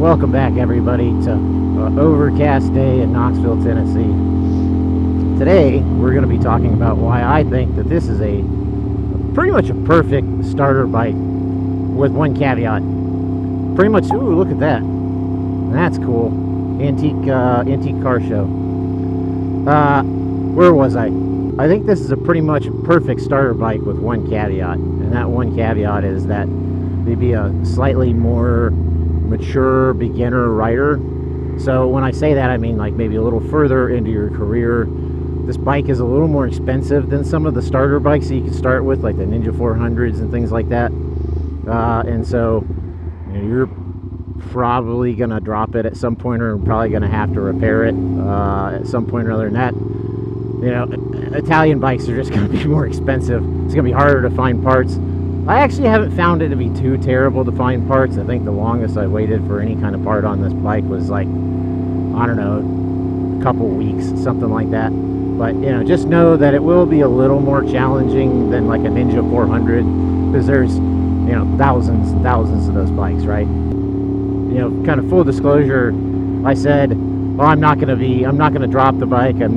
Welcome back, everybody, to an overcast day in Knoxville, Tennessee. Today, we're going to be talking about why I think that this is pretty much a perfect starter bike, with one caveat. Pretty much, ooh, look at that. That's cool. Antique car show. Where was I? I think this is a pretty much perfect starter bike with one caveat. And that one caveat is that maybe a slightly more mature beginner rider. So when I say that, I mean like maybe a little further into your career. This bike is a little more expensive than some of the starter bikes that you can start with, like the Ninja 400s and things like that. And so you're probably going to drop it at some point, or probably going to have to repair it at some point or other. And that, Italian bikes are just going to be more expensive. It's going to be harder to find parts. I actually haven't found it to be too terrible to find parts. I think the longest I waited for any kind of part on this bike was like, I don't know, a couple weeks, something like that. But, just know that it will be a little more challenging than like a Ninja 400, because there's, thousands and thousands of those bikes, right? Kind of full disclosure, I said, well, I'm not going to drop the bike. I'm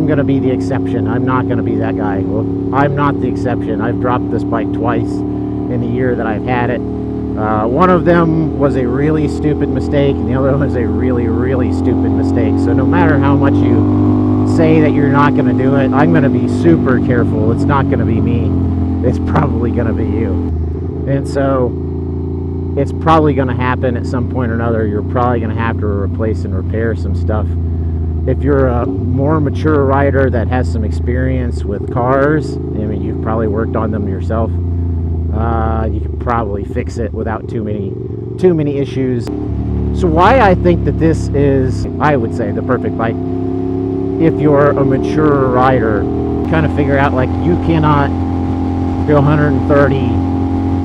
going to be the exception. I'm not going to be that guy. Well, I'm not the exception. I've dropped this bike twice in the year that I've had it. One of them was a really stupid mistake, and the other one was a really, really stupid mistake. So no matter how much you say that you're not going to do it, I'm going to be super careful. It's not going to be me. It's probably going to be you. And so it's probably going to happen at some point or another. You're probably going to have to replace and repair some stuff. If you're a more mature rider that has some experience with cars, you've probably worked on them yourself, you could probably fix it without too many issues. So why I think that this is, I would say, the perfect bike, if you're a mature rider, kind of figure out like you cannot go 130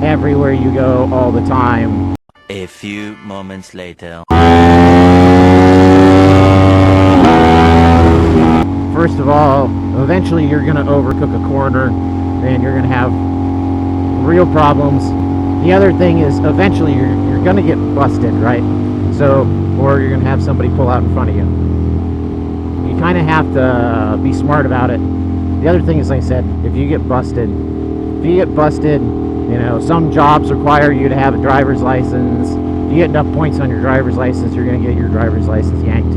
everywhere you go all the time. A few moments later. First of all, eventually you're going to overcook a corner and you're going to have real problems. The other thing is eventually you're going to get busted, right? So, or you're going to have somebody pull out in front of you. You kind of have to be smart about it. The other thing is, like I said, if you get busted, some jobs require you to have a driver's license. If you get enough points on your driver's license, you're going to get your driver's license yanked.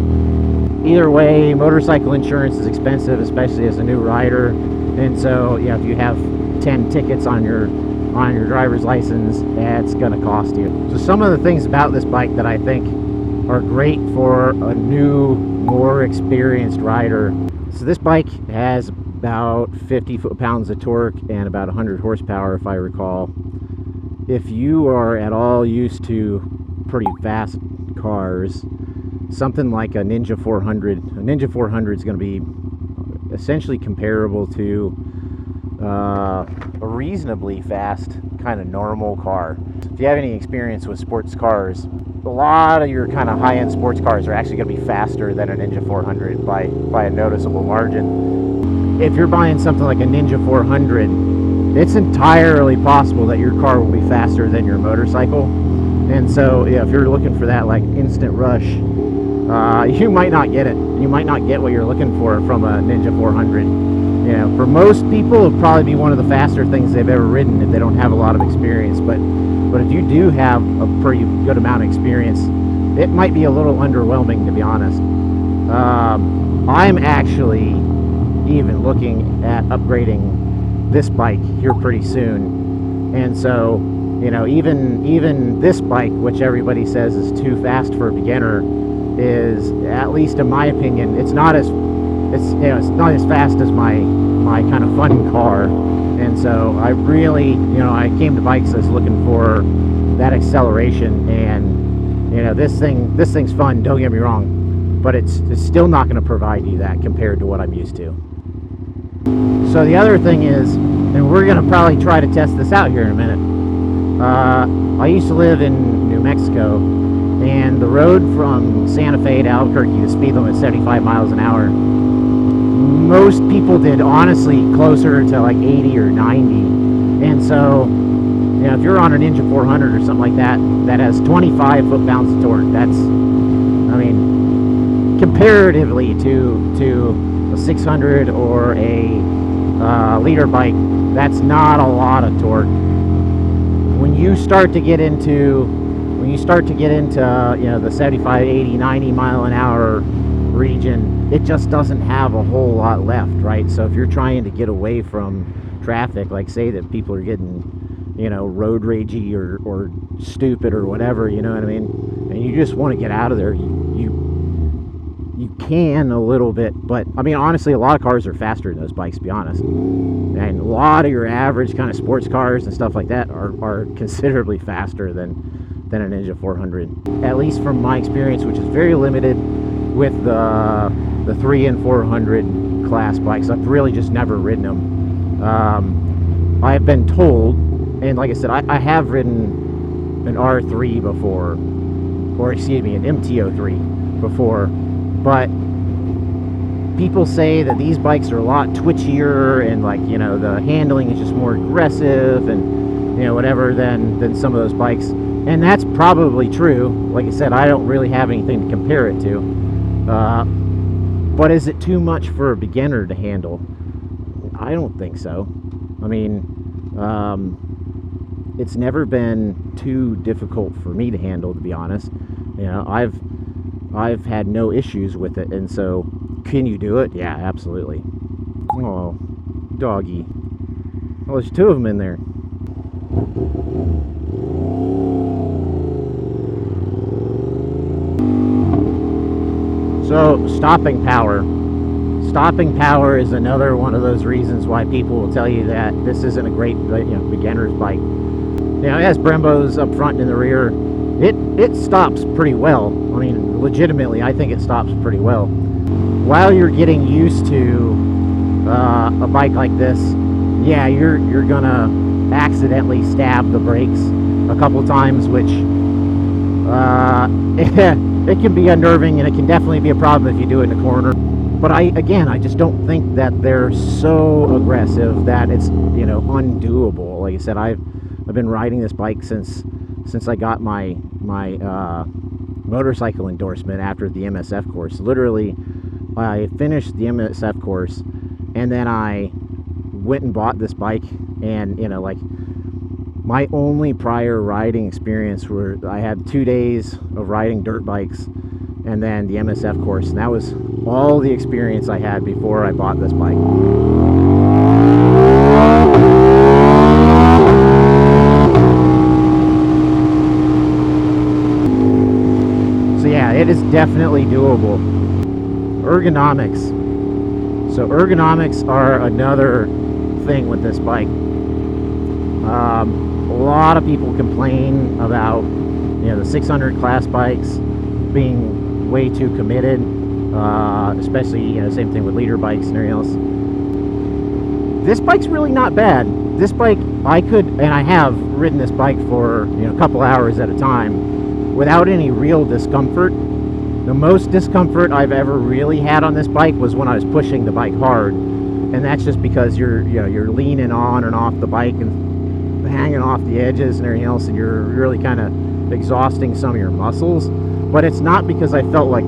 Either way, motorcycle insurance is expensive, especially as a new rider. And so, if you have 10 tickets on your driver's license, that's going to cost you. So some of the things about this bike that I think are great for a new, more experienced rider. So this bike has about 50 foot-pounds of torque and about 100 horsepower, if I recall. If you are at all used to pretty fast cars, something like a Ninja 400 is going to be essentially comparable to a reasonably fast kind of normal car. If you have any experience with sports cars, a lot of your kind of high-end sports cars are actually going to be faster than a Ninja 400 by a noticeable margin. If you're buying something like a Ninja 400, it's entirely possible that your car will be faster than your motorcycle. And so, if you're looking for that like instant rush, you might not get it. You might not get what you're looking for from a Ninja 400. For most people, it'll probably be one of the faster things they've ever ridden if they don't have a lot of experience. But if you do have a pretty good amount of experience, it might be a little underwhelming, to be honest. I'm actually even looking at upgrading this bike here pretty soon. And so, even this bike, which everybody says is too fast for a beginner, is, at least in my opinion, it's not as fast as my kind of fun car. And so I really, I came to bikes as looking for that acceleration, and this thing's fun, don't get me wrong, but it's still not going to provide you that compared to what I'm used to. So the other thing is, and we're going to probably try to test this out here in a minute, I used to live in New Mexico, and the road from Santa Fe to Albuquerque, the speed limit is 75 miles an hour. Most people did honestly closer to like 80 or 90. And so You know, if you're on a Ninja 400 or something like that, that has 25 foot-pounds of torque, that's, I mean, comparatively to a 600 or a leader bike, that's not a lot of torque. When you start to get into, you know, the 75, 80, 90 mile an hour region, it just doesn't have a whole lot left, right? So if you're trying to get away from traffic, like say that people are getting, you know, road ragey or stupid or whatever, you know what I mean, and you just want to get out of there, you can a little bit, but I mean, honestly, a lot of cars are faster than those bikes, to be honest. And a lot of your average kind of sports cars and stuff like that are considerably faster than a Ninja 400, at least from my experience, which is very limited with the 3 and 400 class bikes. I've really just never ridden them. I've been told, and like I said, I have ridden an R3 before, or excuse me, an MT-03 before, but people say that these bikes are a lot twitchier and, like, you know, the handling is just more aggressive and, you know, whatever than some of those bikes. And that's probably true. Like I said, I don't really have anything to compare it to. But is it too much for a beginner to handle? I don't think so. I mean, it's never been too difficult for me to handle, to be honest. You know, I've had no issues with it, and so can you do it? Yeah, absolutely. Oh, doggy. Well, there's two of them in there. So, stopping power. Stopping power is another one of those reasons why people will tell you that this isn't a great, you know, beginner's bike. You know, it has Brembos up front and in the rear. It stops pretty well. I mean, legitimately, I think it stops pretty well. While you're getting used to a bike like this, yeah, you're gonna accidentally stab the brakes a couple times, which it can be unnerving, and it can definitely be a problem if you do it in a corner. But I just don't think that they're so aggressive that it's, you know, undoable. Like I said, I've been riding this bike since I got my motorcycle endorsement after the MSF course. Literally, I finished the MSF course, and then I went and bought this bike. And, you know, like, my only prior riding experience were I had 2 days of riding dirt bikes and then the MSF course, and that was all the experience I had before I bought this bike. So yeah, it is definitely doable. Ergonomics. So ergonomics are another thing with this bike. A lot of people complain about, you know, the 600 class bikes being way too committed, especially, you know, same thing with leader bikes and everything else. This bike's really not bad. This bike, I have ridden this bike for, you know, a couple hours at a time without any real discomfort. The most discomfort I've ever really had on this bike was when I was pushing the bike hard, and that's just because you're leaning on and off the bike and hanging off the edges and everything else, and you're really kind of exhausting some of your muscles. But it's not because I felt like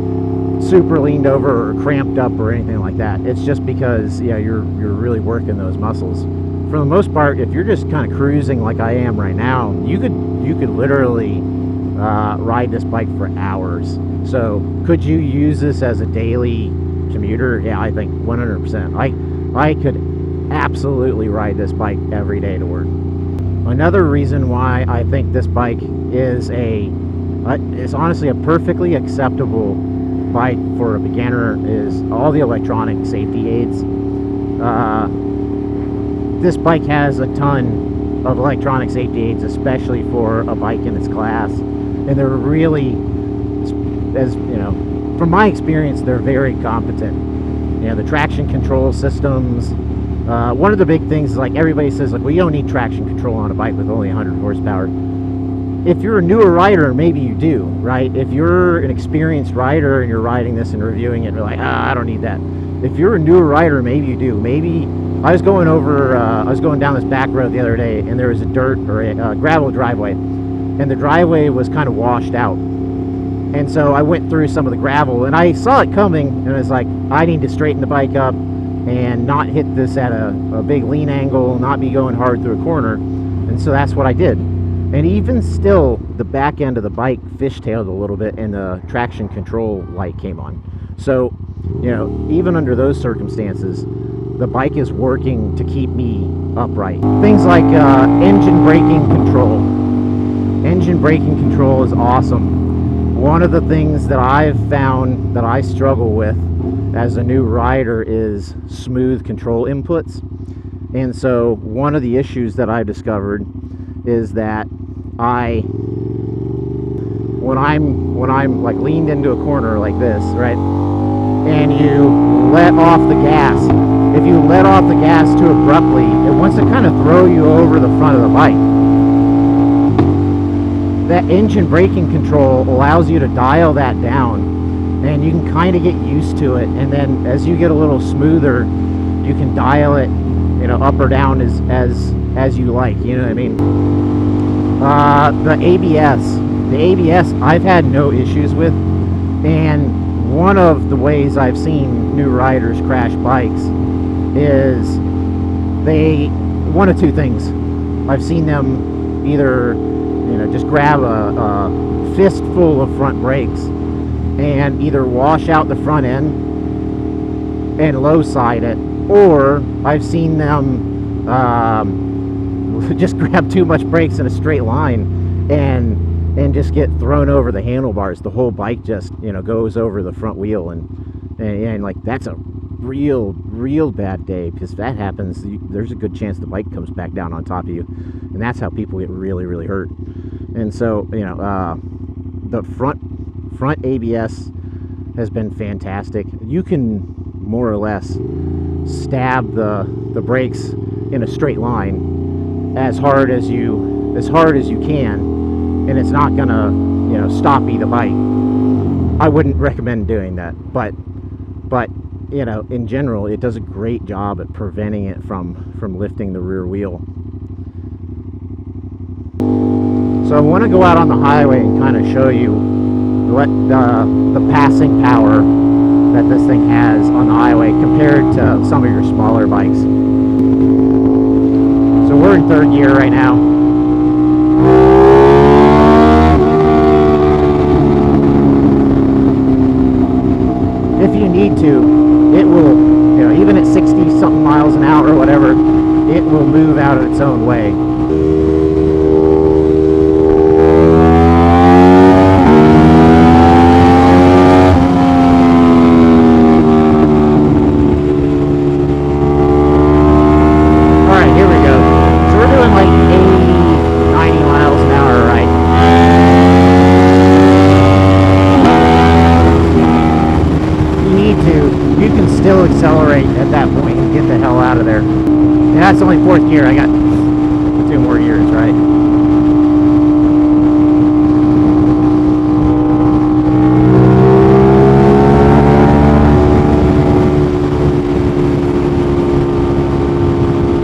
super leaned over or cramped up or anything like that. It's just because, yeah, you're really working those muscles. For the most part, if you're just kind of cruising like I am right now, you could literally ride this bike for hours. So could you use this as a daily commuter? Yeah, I think 100%. I could absolutely ride this bike every day to work. Another reason why I think this bike is it's honestly a perfectly acceptable bike for a beginner is all the electronic safety aids. This bike has a ton of electronic safety aids, especially for a bike in its class, and they're really, as you know, from my experience, they're very competent. You know, the traction control systems. One of the big things is, like, everybody says, like, well, you don't need traction control on a bike with only 100 horsepower. If you're a newer rider, maybe you do, right? If you're an experienced rider and you're riding this and reviewing it, you're like, I don't need that. If you're a newer rider, maybe you do. Maybe I was going down this back road the other day, and there was a dirt or a gravel driveway, and the driveway was kind of washed out. And so I went through some of the gravel, and I saw it coming, and I was like, I need to straighten the bike up and not hit this at a big lean angle, not be going hard through a corner. And so that's what I did. And even still, the back end of the bike fishtailed a little bit, and the traction control light came on. So, you know, even under those circumstances, the bike is working to keep me upright. Things like engine braking control. Engine braking control is awesome. One of the things that I've found that I struggle with as a new rider is smooth control inputs. And so one of the issues that I discovered is that when I'm like leaned into a corner like this, right, and you let off the gas, if you let off the gas too abruptly, it wants to kind of throw you over the front of the bike. That engine braking control allows you to dial that down, and you can kind of get used to it, and then as you get a little smoother, you can dial it, you know, up or down as you like, you know what I mean? The ABS I've had no issues with, and one of the ways I've seen new riders crash bikes is one of two things. I've seen them either, you know, just grab a fistful of front brakes and either wash out the front end and low side it, or I've seen them just grab too much brakes in a straight line and just get thrown over the handlebars. The whole bike just, you know, goes over the front wheel, and like, that's a real bad day, because if that happens, there's a good chance the bike comes back down on top of you, and that's how people get really hurt. And so, you know, the front ABS has been fantastic. You can more or less stab the brakes in a straight line as hard as you can, and it's not gonna, you know, stop either bike. I wouldn't recommend doing that, but you know, in general, it does a great job at preventing it from lifting the rear wheel. So I want to go out on the highway and kind of show you what the passing power that this thing has on the highway compared to some of your smaller bikes. So we're in third gear right now. If you need to, it will, you know, even at 60 something miles an hour or whatever, it will move out of its own way. Alright, here we go. So we're doing like 80, 90 miles an hour, right? You can still accelerate at that point and get the hell out of there. And that's only fourth gear. I got 2 more years, right? I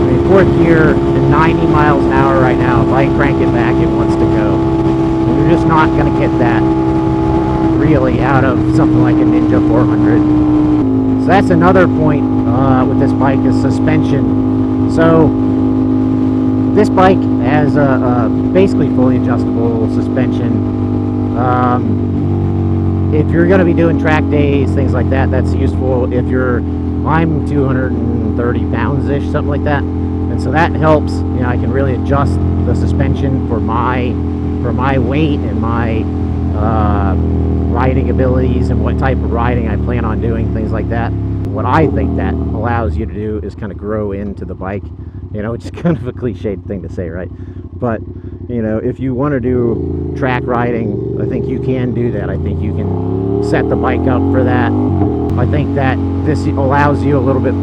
mean, fourth gear at 90 miles an hour right now. If I crank it back, it wants to go. And you're just not going to get that really out of something like a Ninja 400. So that's another point with this bike, is suspension. So this bike has a basically fully adjustable suspension. If you're going to be doing track days, things like that, that's useful. I'm 230 pounds-ish, something like that, and so that helps. You know, I can really adjust the suspension for my weight and my riding abilities and what type of riding I plan on doing, things like that. What I think that allows you to do is kind of grow into the bike, you know, which is kind of a cliched thing to say, right? But, you know, if you want to do track riding, I think you can do that. I think you can set the bike up for that. I think that this allows you a little bit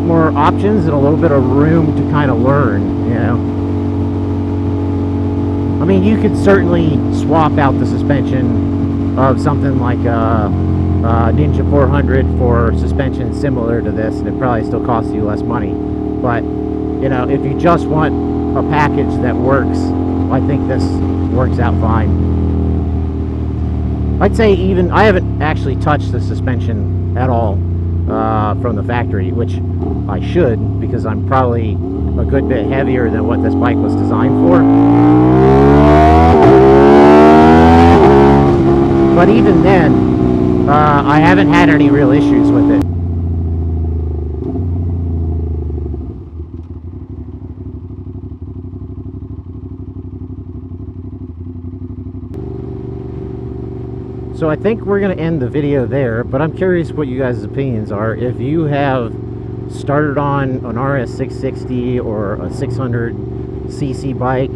more options and a little bit of room to kind of learn, you know. I mean, you could certainly swap out the suspension of something like Ninja 400 for suspension similar to this, and it probably still costs you less money. But you know, if you just want a package that works, I think this works out fine. I'd say even I haven't actually touched the suspension at all from the factory, which I should, because I'm probably a good bit heavier than what this bike was designed for. But even then, I haven't had any real issues with it. So I think we're going to end the video there, but I'm curious what you guys' opinions are. If you have started on an RS660 or a 600cc bike,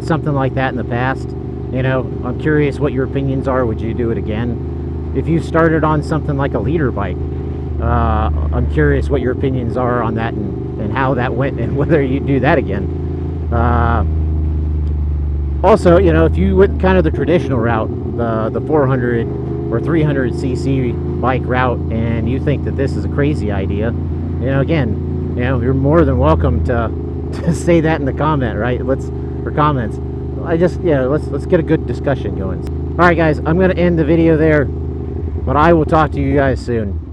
something like that in the past, you know, I'm curious what your opinions are. Would you do it again? If you started on something like a leader bike, I'm curious what your opinions are on that and how that went and whether you'd do that again. Also, you know, if you went kind of the traditional route, the 400 or 300cc bike route, and you think that this is a crazy idea, you know, again, you know, you're more than welcome to say that in the comment, right? Comments. Yeah, let's get a good discussion going. All right, guys, I'm going to end the video there, but I will talk to you guys soon.